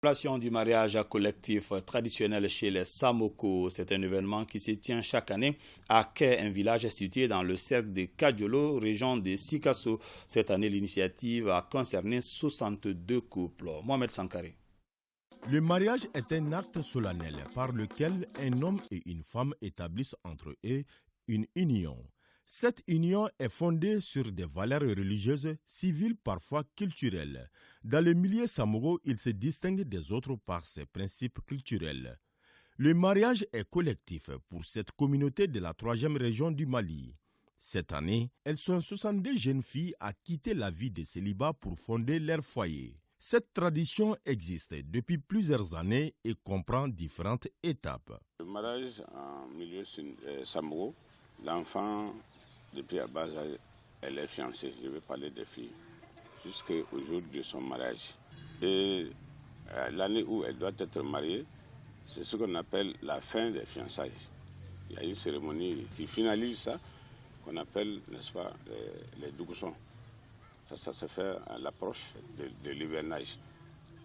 Célébration du mariage collectif traditionnel chez les Samoko, c'est un événement qui se tient chaque année à Kay, un village situé dans le cercle de Kadiolo, région de Sikasso. Cette année, l'initiative a concerné 62 couples. Mohamed Sankari. Le mariage est un acte solennel par lequel un homme et une femme établissent entre eux une union. Cette union est fondée sur des valeurs religieuses, civiles, parfois culturelles. Dans le milieu Samoko, il se distingue des autres par ses principes culturels. Le mariage est collectif pour cette communauté de la 3e région du Mali. Cette année, elles sont 62 jeunes filles à quitter la vie de célibat pour fonder leur foyer. Cette tradition existe depuis plusieurs années et comprend différentes étapes. Le mariage en milieu Samoko, l'enfant, depuis à bas âge, elle est fiancée, je vais parler des filles, jusqu'au jour de son mariage. Et l'année où elle doit être mariée, c'est ce qu'on appelle la fin des fiançailles. Il y a une cérémonie qui finalise ça, qu'on appelle, n'est-ce pas, les dougussons. Ça se fait à l'approche de l'hivernage.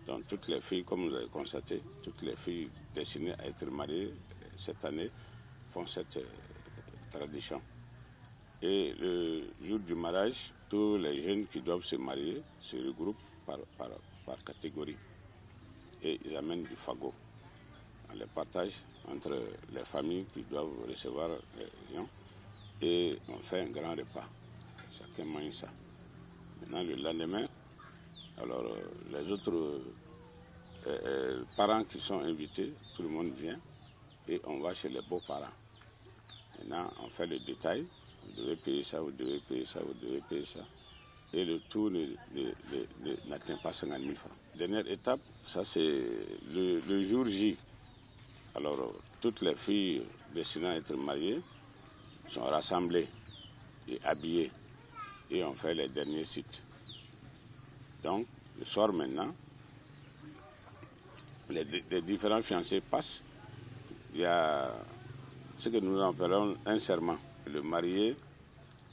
Donc toutes les filles, comme vous avez constaté, toutes les filles destinées à être mariées cette année font cette tradition. Et le jour du mariage, tous les jeunes qui doivent se marier se regroupent par catégorie. Et ils amènent du fagot. On les partage entre les familles qui doivent recevoir les gens. Et on fait un grand repas. Chacun mange ça. Maintenant, le lendemain, alors les autres parents qui sont invités, tout le monde vient et on va chez les beaux-parents. Maintenant, on fait le détail. Vous devez payer ça, vous devez payer ça, vous devez payer ça. Et le tout n'atteint pas 50 000 francs. Dernière étape, ça c'est le jour J. Alors, toutes les filles destinées à être mariées sont rassemblées et habillées. Et on fait les derniers sites. Donc, le soir maintenant, les différents fiancés passent. Il y a ce que nous appelons un serment. Le marié,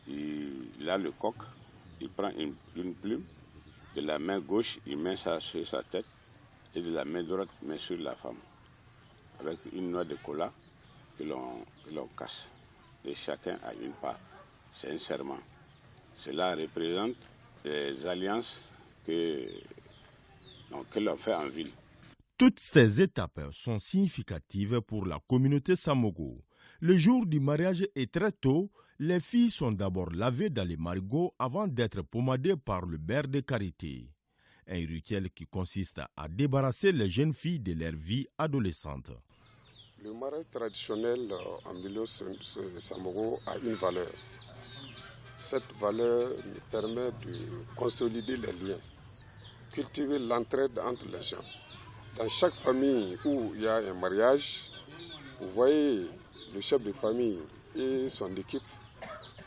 il a le coq, il prend une plume, de la main gauche, il met ça sur sa tête, et de la main droite, il met sur la femme, avec une noix de cola que l'on casse. Et chacun a une part. C'est un serment. Cela représente les alliances que l'on fait en ville. Toutes ces étapes sont significatives pour la communauté Samoko. Le jour du mariage est très tôt. Les filles sont d'abord lavées dans les marigots avant d'être pommadées par le beurre de karité. Un rituel qui consiste à débarrasser les jeunes filles de leur vie adolescente. Le mariage traditionnel en milieu Samoko a une valeur. Cette valeur nous permet de consolider les liens, cultiver l'entraide entre les gens. Dans chaque famille où il y a un mariage, vous voyez le chef de famille et son équipe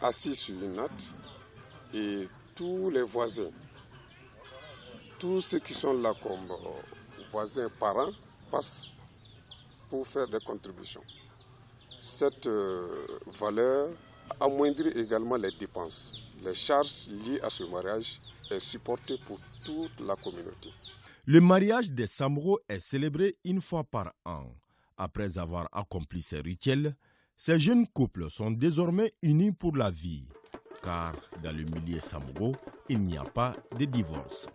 assis sur une natte et tous les voisins, tous ceux qui sont là comme voisins, parents, passent pour faire des contributions. Cette valeur amoindrit également les dépenses. Les charges liées à ce mariage est supportée pour toute la communauté. Le mariage des Samoko est célébré une fois par an. Après avoir accompli ces rituels, ces jeunes couples sont désormais unis pour la vie. Car dans le milieu Samoko, il n'y a pas de divorce.